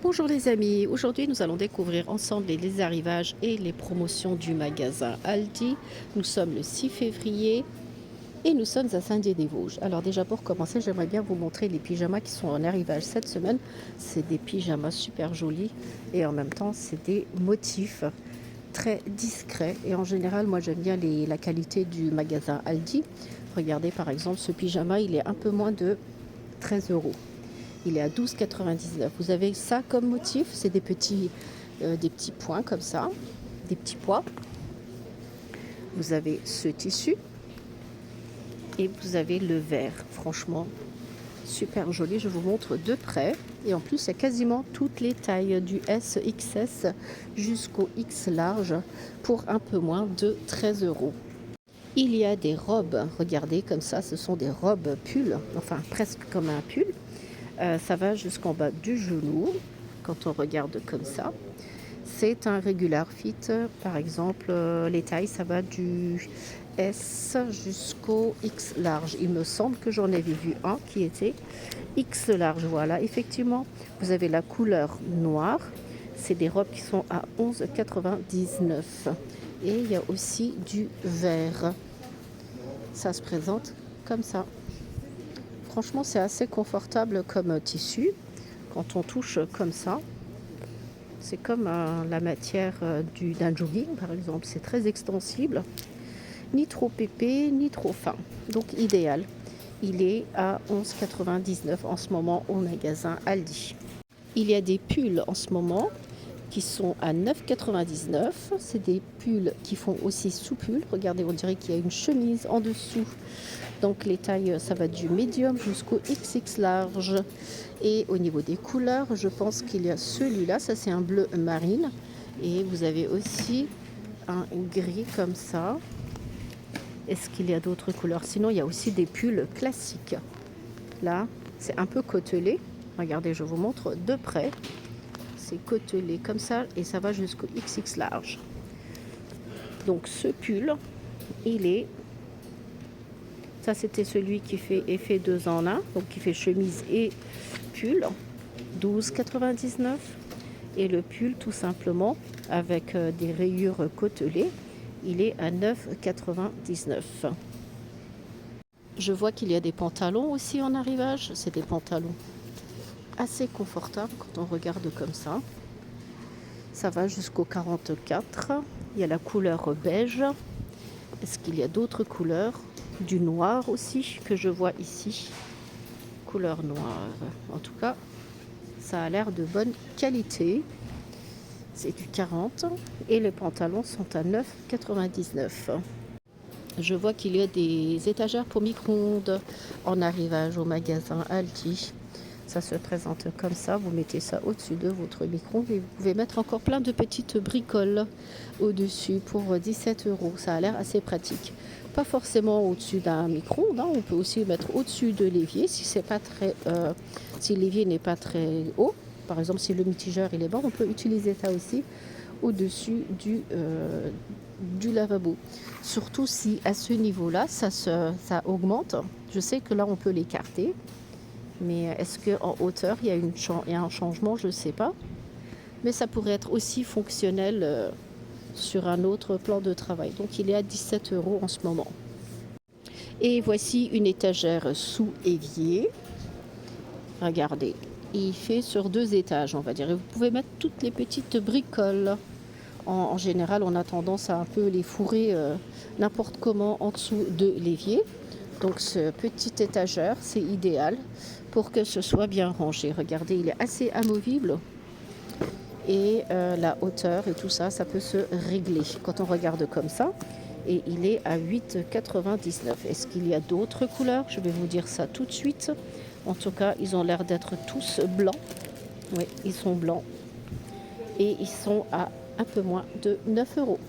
Bonjour les amis, aujourd'hui nous allons découvrir ensemble les arrivages et les promotions du magasin Aldi. Nous sommes le 6 février et nous sommes à Saint-Dié-des-Vosges. Alors déjà pour commencer, j'aimerais bien vous montrer les pyjamas qui sont en arrivage cette semaine. C'est des pyjamas super jolis et en même temps c'est des motifs très discrets. Et en général, moi j'aime bien la qualité du magasin Aldi. Regardez par exemple ce pyjama, il est un peu moins de 13 euros. Il est à 12,99. Vous avez ça comme motif, c'est des petits points comme ça, des petits pois. Vous avez ce tissu et vous avez le vert. Franchement, super joli. Je vous montre de près. Et en plus, il y a quasiment toutes les tailles du S, XS jusqu'au X large pour un peu moins de 13 euros. Il y a des robes, regardez comme ça, ce sont des robes pull, enfin presque comme un pull. Ça va jusqu'en bas du genou, quand on regarde comme ça. C'est un regular fit, par exemple, les tailles, ça va du S jusqu'au X large. Il me semble que j'en avais vu un qui était X large, voilà, effectivement. Vous avez la couleur noire, c'est des robes qui sont à 11,99. Et il y a aussi du vert. Ça se présente comme ça. Franchement, c'est assez confortable comme tissu. Quand on touche comme ça, c'est comme la matière d'un jogging, par exemple. C'est très extensible, ni trop épais, ni trop fin. Donc, idéal. Il est à 11,99 en ce moment au magasin Aldi. Il y a des pulls en ce moment qui sont à 9,99. C'est des pulls qui font aussi sous-pull. Regardez, on dirait qu'il y a une chemise en dessous. Donc les tailles, ça va du médium jusqu'au XX large. Et au niveau des couleurs, je pense qu'il y a celui-là, ça c'est un bleu marine. Et vous avez aussi un gris comme ça. Est-ce qu'il y a d'autres couleurs? Sinon, il y a aussi des pulls classiques. Là, c'est un peu côtelé. Regardez, je vous montre de près. C'est côtelé comme ça et ça va jusqu'au XX large. Donc ce pull, ça c'était celui qui fait effet 2 en 1, donc qui fait chemise et pull, 12,99. Et le pull tout simplement avec des rayures côtelées, il est à 9,99. Je vois qu'il y a des pantalons aussi en arrivage, c'est des pantalons assez confortables quand on regarde comme ça. Ça va jusqu'au 44. Il y a la couleur beige. Est-ce qu'il y a d'autres couleurs? Du noir aussi que je vois ici. Couleur noire. En tout cas, ça a l'air de bonne qualité. C'est du 40. Et les pantalons sont à 9,99. Je vois qu'il y a des étagères pour micro-ondes en arrivage au magasin Aldi. Ça se présente comme ça, vous mettez ça au-dessus de votre micro-ondes et vous pouvez mettre encore plein de petites bricoles au-dessus pour 17 euros. Ça a l'air assez pratique. Pas forcément au-dessus d'un micro-ondes, on peut aussi le mettre au-dessus de l'évier si c'est pas très, si l'évier n'est pas très haut. Par exemple, si le mitigeur il est bas, on peut utiliser ça aussi au-dessus du lavabo. Surtout si à ce niveau-là, ça augmente. Je sais que là, on peut l'écarter. Mais est-ce qu'en hauteur, il y a un changement? Je ne sais pas. Mais ça pourrait être aussi fonctionnel sur un autre plan de travail. Donc il est à 17 euros en ce moment. Et voici une étagère sous évier. Regardez, il fait sur 2 étages, on va dire. Et vous pouvez mettre toutes les petites bricoles. En général, on a tendance à un peu les fourrer n'importe comment en dessous de l'évier. Donc ce petit étagère, c'est idéal pour que ce soit bien rangé. Regardez, il est assez amovible et la hauteur et tout ça, ça peut se régler quand on regarde comme ça. Et il est à 8,99. Est-ce qu'il y a d'autres couleurs? Je vais vous dire ça tout de suite. En tout cas, ils ont l'air d'être tous blancs. Oui, ils sont blancs. Et ils sont à un peu moins de 9 euros.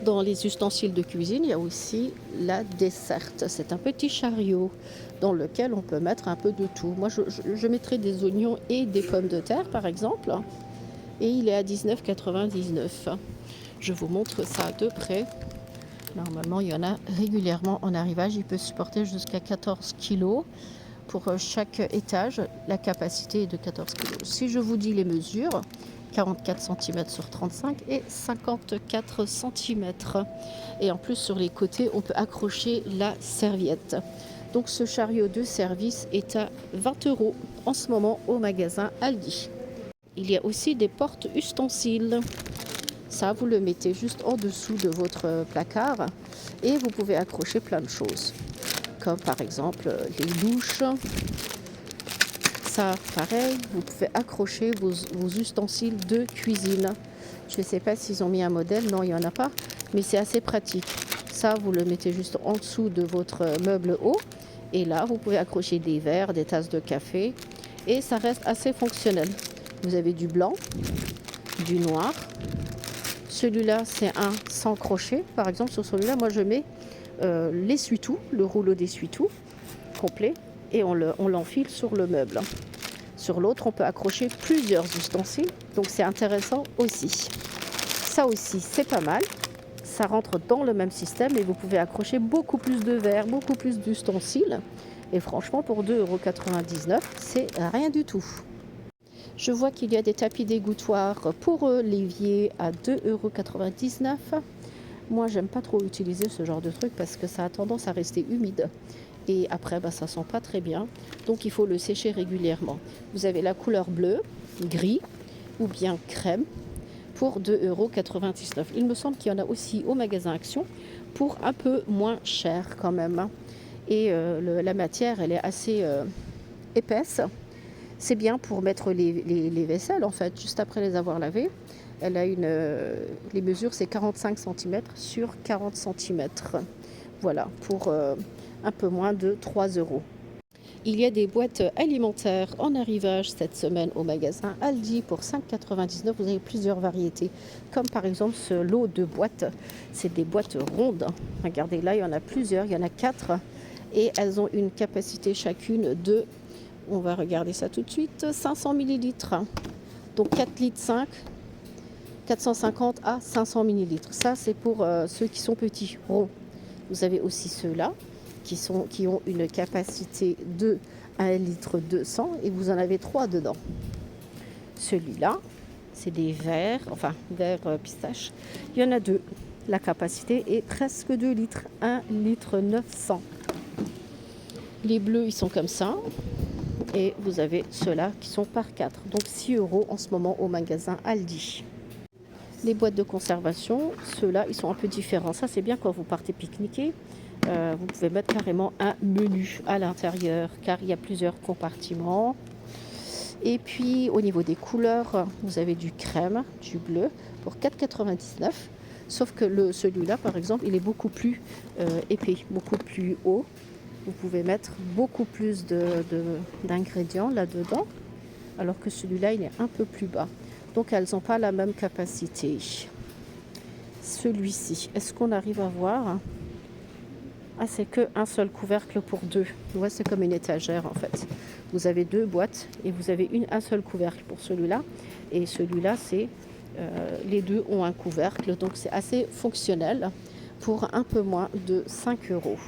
Dans les ustensiles de cuisine, il y a aussi la desserte. C'est un petit chariot dans lequel on peut mettre un peu de tout. Moi, je mettrai des oignons et des pommes de terre, par exemple. Et il est à 19,99. Je vous montre ça de près. Normalement, il y en a régulièrement en arrivage. Il peut supporter jusqu'à 14 kilos. pour chaque étage. La capacité est de 14 kg. Si je vous dis les mesures, 44 cm sur 35 et 54 cm. Et en plus, sur les côtés, on peut accrocher la serviette. Donc ce chariot de service est à 20 € en ce moment au magasin Aldi. Il y a aussi des portes ustensiles. Ça, vous le mettez juste en dessous de votre placard et vous pouvez accrocher plein de choses. Comme par exemple les douches. Ça, pareil, vous pouvez accrocher vos ustensiles de cuisine. Je ne sais pas s'ils ont mis un modèle, non, il n'y en a pas, mais c'est assez pratique. Ça, vous le mettez juste en dessous de votre meuble haut. Et là, vous pouvez accrocher des verres, des tasses de café. Et ça reste assez fonctionnel. Vous avez du blanc, du noir. Celui-là, c'est un sans crochet. Par exemple, sur celui-là, moi, je mets l'essuie-tout, le rouleau d'essuie-tout complet. Et on l'enfile sur le meuble. Sur l'autre, on peut accrocher plusieurs ustensiles. Donc, c'est intéressant aussi. Ça aussi, c'est pas mal. Ça rentre dans le même système et vous pouvez accrocher beaucoup plus de verres, beaucoup plus d'ustensiles. Et franchement, pour 2,99 €, c'est rien du tout. Je vois qu'il y a des tapis dégouttoirs pour l'évier à 2,99 €. Moi, j'aime pas trop utiliser ce genre de truc parce que ça a tendance à rester humide. Et après, ça sent pas très bien. Donc, il faut le sécher régulièrement. Vous avez la couleur bleue, gris ou bien crème pour 2,99 €. Il me semble qu'il y en a aussi au magasin Action pour un peu moins cher quand même. Et la matière, elle est assez épaisse. C'est bien pour mettre les vaisselles, en fait, juste après les avoir lavées. Elle a les mesures, c'est 45 cm sur 40 cm. Voilà, pour un peu moins de 3 €. Il y a des boîtes alimentaires en arrivage cette semaine au magasin Aldi pour 5,99 €. Vous avez plusieurs variétés, comme par exemple ce lot de boîtes. C'est des boîtes rondes. Regardez, là, il y en a plusieurs, il y en a 4. Et elles ont une capacité chacune de, on va regarder ça tout de suite, 500 ml. Donc 4,5 litres, 450 à 500 ml. Ça, c'est pour ceux qui sont petits, ronds. Vous avez aussi ceux-là qui ont une capacité de 1,2 litre et vous en avez 3 dedans. Celui-là, c'est des verres, verres pistache. Il y en a 2. La capacité est presque 2 litres, 1,9 litre. Les bleus, ils sont comme ça. Et vous avez ceux-là qui sont par 4. Donc 6 € en ce moment au magasin Aldi. Les boîtes de conservation, ceux-là, ils sont un peu différents. Ça, c'est bien quand vous partez pique-niquer. Vous pouvez mettre carrément un menu à l'intérieur car il y a plusieurs compartiments. Et puis au niveau des couleurs, vous avez du crème, du bleu pour 4,99 €. Sauf que celui-là, par exemple, il est beaucoup plus épais, beaucoup plus haut. Vous pouvez mettre beaucoup plus d'ingrédients là-dedans, alors que celui-là, il est un peu plus bas. Donc elles n'ont pas la même capacité. Celui-ci, est-ce qu'on arrive à voir ? Ah, c'est qu'un seul couvercle pour 2. Ouais, c'est comme une étagère en fait. Vous avez 2 boîtes et vous avez un seul couvercle pour celui-là. Et celui-là, les deux ont un couvercle. Donc c'est assez fonctionnel pour un peu moins de 5 €.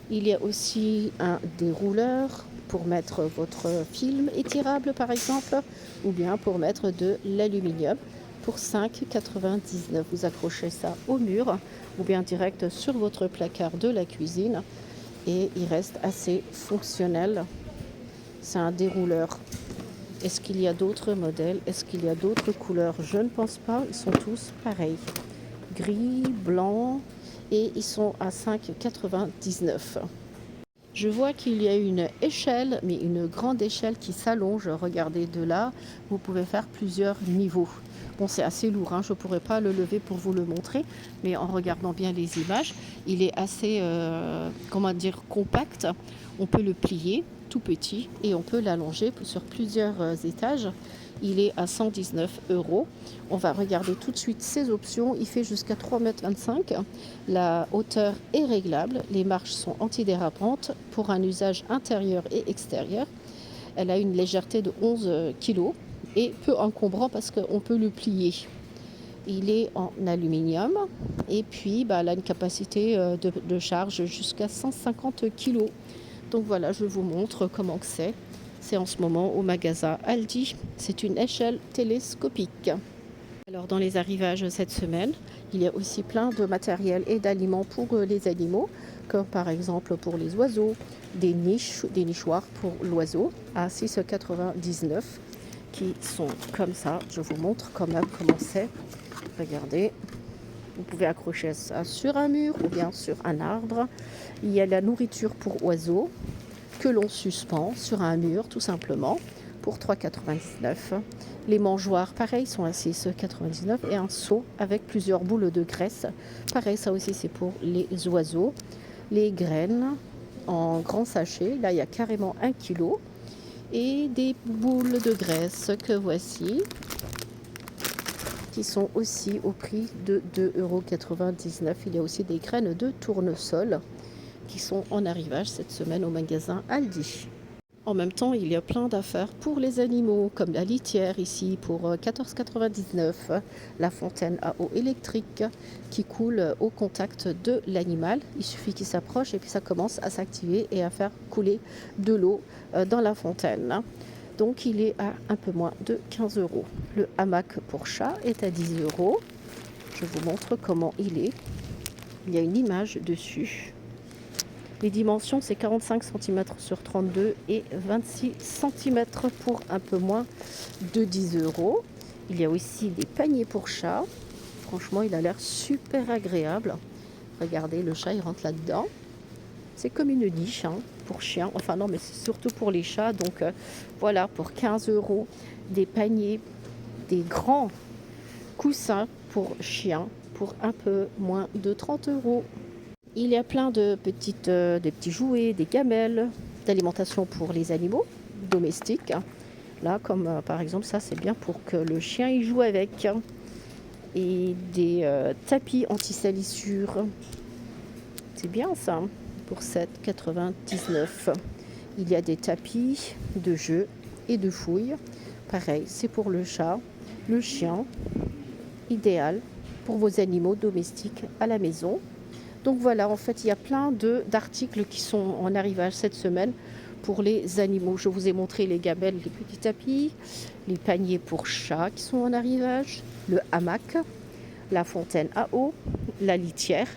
Il y a aussi un dérouleur pour mettre votre film étirable par exemple, ou bien pour mettre de l'aluminium pour 5,99 €. Vous accrochez ça au mur ou bien direct sur votre placard de la cuisine et il reste assez fonctionnel. C'est un dérouleur. Est-ce qu'il y a d'autres modèles? Est-ce qu'il y a d'autres couleurs? Je ne pense pas. Ils sont tous pareils. Gris, blanc et ils sont à 5,99 €. Je vois qu'il y a une échelle, mais une grande échelle qui s'allonge. Regardez de là, vous pouvez faire plusieurs niveaux. Bon, c'est assez lourd, hein, je ne pourrais pas le lever pour vous le montrer, mais en regardant bien les images, il est assez, compact. On peut le plier tout petit et on peut l'allonger sur plusieurs étages. Il est à 119 €. On va regarder tout de suite ses options. Il fait jusqu'à 3,25 m. La hauteur est réglable. Les marches sont antidérapantes pour un usage intérieur et extérieur. Elle a une légèreté de 11 kg et peu encombrant parce qu'on peut le plier. Il est en aluminium et puis elle a une capacité de charge jusqu'à 150 kg. Donc voilà, je vous montre comment que c'est. C'est en ce moment au magasin Aldi. C'est une échelle télescopique. Alors dans les arrivages cette semaine, il y a aussi plein de matériel et d'aliments pour les animaux, comme par exemple pour les oiseaux, des nichoirs pour l'oiseau à 6,99 qui sont comme ça. Je vous montre quand même comment c'est. Regardez, vous pouvez accrocher ça sur un mur ou bien sur un arbre. Il y a la nourriture pour oiseaux que l'on suspend sur un mur tout simplement pour 3,99. Les mangeoires, pareil, sont à 6,99 et un seau avec plusieurs boules de graisse. Pareil, ça aussi c'est pour les oiseaux. Les graines en grand sachet, là il y a carrément 1 kilo. Et des boules de graisse que voici, qui sont aussi au prix de 2,99 €. Il y a aussi des graines de tournesol qui sont en arrivage cette semaine au magasin Aldi. En même temps, il y a plein d'affaires pour les animaux, comme la litière ici pour 14,99 €, la fontaine à eau électrique qui coule au contact de l'animal. Il suffit qu'il s'approche et puis ça commence à s'activer et à faire couler de l'eau dans la fontaine. Donc il est à un peu moins de 15 €. Le hamac pour chat est à 10 €. Je vous montre comment il est. Il y a une image dessus. Les dimensions, c'est 45 cm sur 32 et 26 cm pour un peu moins de 10 €. Il y a aussi des paniers pour chats. Franchement, il a l'air super agréable. Regardez, le chat, il rentre là-dedans. C'est comme une niche pour chiens. Enfin non, mais c'est surtout pour les chats. Donc voilà, pour 15 €, des paniers, des grands coussins pour chiens pour un peu moins de 30 €. Il y a plein de des petits jouets, des gamelles, d'alimentation pour les animaux domestiques. Là, comme par exemple, ça c'est bien pour que le chien y joue avec. Et des tapis anti-salissure. C'est bien ça, pour 7,99 €. Il y a des tapis de jeu et de fouille. Pareil, c'est pour le chat, le chien. Idéal pour vos animaux domestiques à la maison. Donc voilà, en fait, il y a plein d'articles qui sont en arrivage cette semaine pour les animaux. Je vous ai montré les gamelles, les petits tapis, les paniers pour chats qui sont en arrivage, le hamac, la fontaine à eau, la litière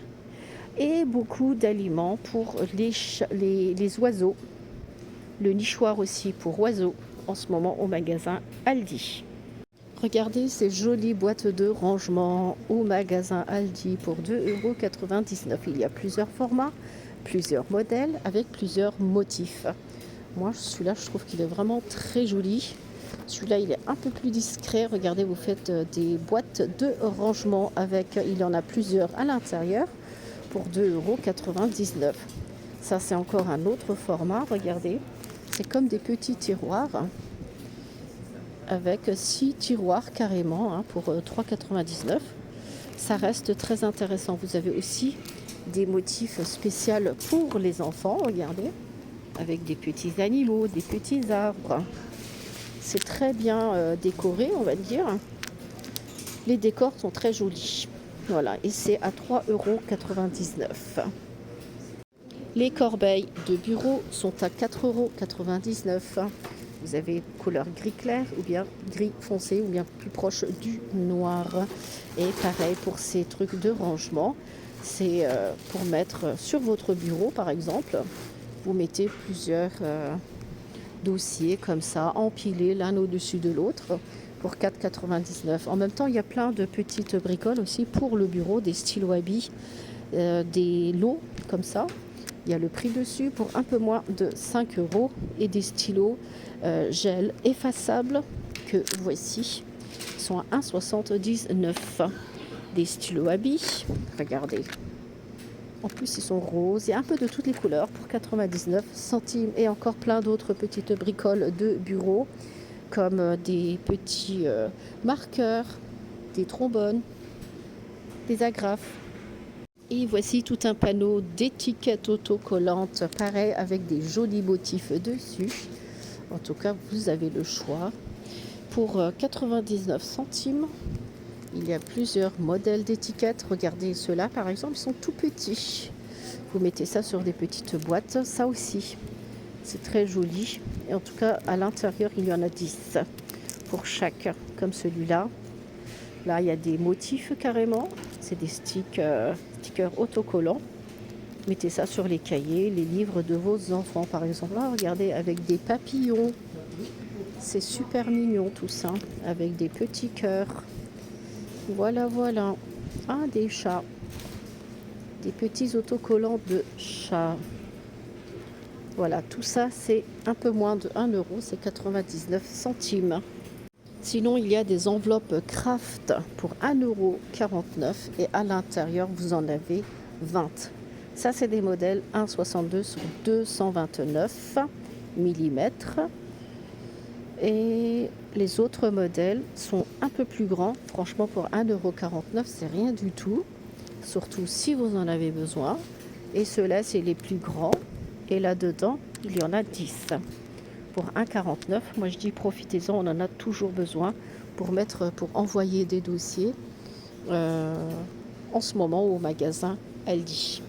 et beaucoup d'aliments pour les oiseaux. Le nichoir aussi pour oiseaux en ce moment au magasin Aldi. Regardez ces jolies boîtes de rangement au magasin Aldi pour 2,99 €. Il y a plusieurs formats, plusieurs modèles avec plusieurs motifs. Moi, celui-là, je trouve qu'il est vraiment très joli. Celui-là, il est un peu plus discret. Regardez, vous faites des boîtes de rangement avec, il y en a plusieurs à l'intérieur pour 2,99 €. Ça, c'est encore un autre format. Regardez, c'est comme des petits tiroirs avec 6 tiroirs carrément pour 3,99 €. Ça reste très intéressant. Vous avez aussi des motifs spéciaux pour les enfants, regardez, avec des petits animaux, des petits arbres. C'est très bien décoré, on va dire. Les décors sont très jolis. Voilà, et c'est à 3,99 €. Les corbeilles de bureau sont à 4,99 €. Vous avez couleur gris clair ou bien gris foncé ou bien plus proche du noir. Et pareil pour ces trucs de rangement. C'est pour mettre sur votre bureau par exemple. Vous mettez plusieurs dossiers comme ça, empilés l'un au-dessus de l'autre pour 4,99 €. En même temps, il y a plein de petites bricoles aussi pour le bureau, des stylos à billes, des lots comme ça. Il y a le prix dessus pour un peu moins de 5 € et des stylos gel effaçables que voici. Ils sont à 1,79 €. Des stylos à billes, regardez. En plus, ils sont roses. Il y a un peu de toutes les couleurs pour 99 centimes et encore plein d'autres petites bricoles de bureau comme des petits marqueurs, des trombones, des agrafes. Et voici tout un panneau d'étiquettes autocollantes, pareil avec des jolis motifs dessus. En tout cas, vous avez le choix. Pour 99 centimes, il y a plusieurs modèles d'étiquettes. Regardez ceux-là, par exemple, ils sont tout petits. Vous mettez ça sur des petites boîtes, ça aussi. C'est très joli. Et en tout cas, à l'intérieur, il y en a 10 pour chaque, comme celui-là. Là, il y a des motifs carrément. C'est des stickers autocollants. Mettez ça sur les cahiers, les livres de vos enfants, par exemple. Là, regardez, avec des papillons. C'est super mignon tout ça, avec des petits cœurs. Voilà, voilà. Ah, des chats. Des petits autocollants de chats. Voilà, tout ça, c'est un peu moins de 1 euro, c'est 99 centimes. Sinon, il y a des enveloppes craft pour 1,49 € et à l'intérieur, vous en avez 20. Ça, c'est des modèles 1,62 sur 229 mm. Et les autres modèles sont un peu plus grands. Franchement, pour 1,49 €, c'est rien du tout. Surtout si vous en avez besoin. Et ceux-là, c'est les plus grands. Et là-dedans, il y en a 10. Pour 1,49 €, moi je dis profitez-en, on en a toujours besoin pour envoyer des dossiers en ce moment au magasin Aldi.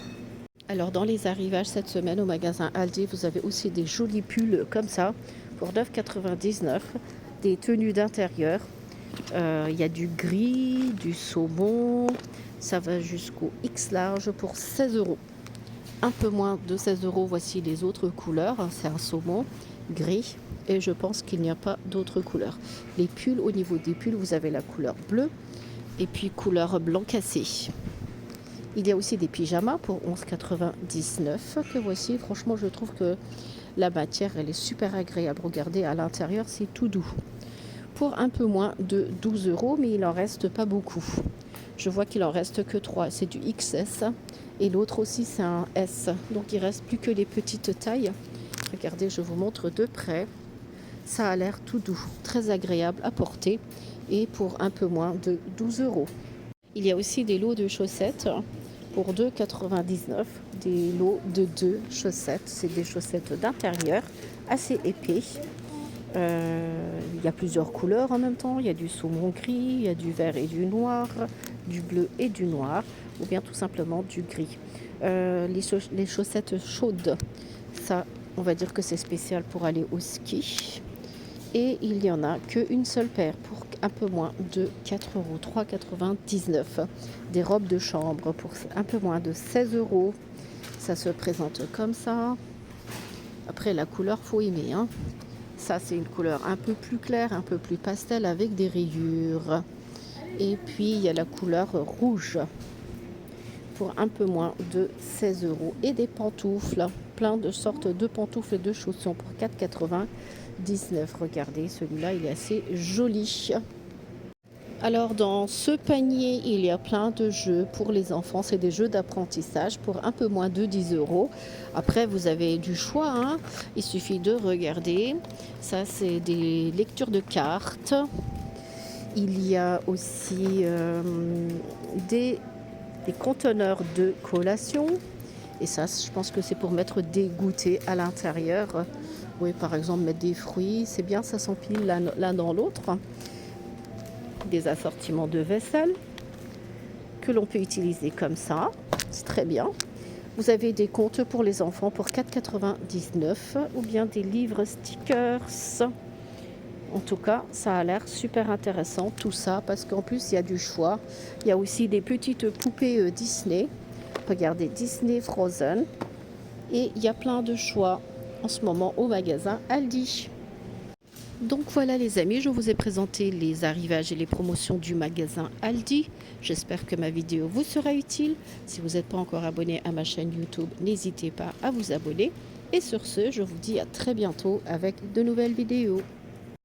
Alors dans les arrivages cette semaine au magasin Aldi, vous avez aussi des jolis pulls comme ça pour 9,99 €, des tenues d'intérieur. Il y a du gris, du saumon, ça va jusqu'au X large pour 16 €. Un peu moins de 16 €, voici les autres couleurs. C'est un saumon gris et je pense qu'il n'y a pas d'autres couleurs. Les pulls, au niveau des pulls, vous avez la couleur bleue et puis couleur blanc cassé. Il y a aussi des pyjamas pour 11,99 € que voici. Franchement, je trouve que la matière, elle est super agréable. Regardez, à l'intérieur, c'est tout doux. Pour un peu moins de 12 €, mais il en reste pas beaucoup. Je vois qu'il en reste que 3. C'est du XS et l'autre aussi, c'est un S. Donc, il reste plus que les petites tailles. Regardez, je vous montre de près. Ça a l'air tout doux, très agréable à porter et pour un peu moins de 12 €. Il y a aussi des lots de chaussettes pour 2,99 €. Des lots de 2 chaussettes. C'est des chaussettes d'intérieur assez épais. Il y a plusieurs couleurs en même temps. Il y a du saumon gris, il y a du vert et du noir, du bleu et du noir, ou bien tout simplement du gris. Les chaussettes chaudes, ça, on va dire que c'est spécial pour aller au ski. Et il n'y en a qu'une seule paire pour un peu moins de 4 €, 3,99 €. Des robes de chambre pour un peu moins de 16 €. Ça se présente comme ça. Après, la couleur, faut aimer, hein. Ça, c'est une couleur un peu plus claire, un peu plus pastel avec des rayures. Et puis, il y a la couleur rouge pour un peu moins de 16 €. Et des pantoufles, plein de sortes de pantoufles et de chaussons pour 4,99 €. Regardez, celui-là, il est assez joli. Alors, dans ce panier, il y a plein de jeux pour les enfants. C'est des jeux d'apprentissage pour un peu moins de 10 €. Après, vous avez du choix, hein. Il suffit de regarder. Ça, c'est des lectures de cartes. Il y a aussi des conteneurs de collation. Et ça, je pense que c'est pour mettre des goûters à l'intérieur. Oui, par exemple, mettre des fruits. C'est bien, ça s'empile l'un dans l'autre. Des assortiments de vaisselle que l'on peut utiliser comme ça. C'est très bien. Vous avez des comptes pour les enfants pour 4,99 € ou bien des livres stickers. En tout cas, ça a l'air super intéressant tout ça parce qu'en plus, il y a du choix. Il y a aussi des petites poupées Disney. Regardez, Disney Frozen. Et il y a plein de choix en ce moment au magasin Aldi. Donc voilà les amis, je vous ai présenté les arrivages et les promotions du magasin Aldi. J'espère que ma vidéo vous sera utile. Si vous n'êtes pas encore abonné à ma chaîne YouTube, n'hésitez pas à vous abonner. Et sur ce, je vous dis à très bientôt avec de nouvelles vidéos.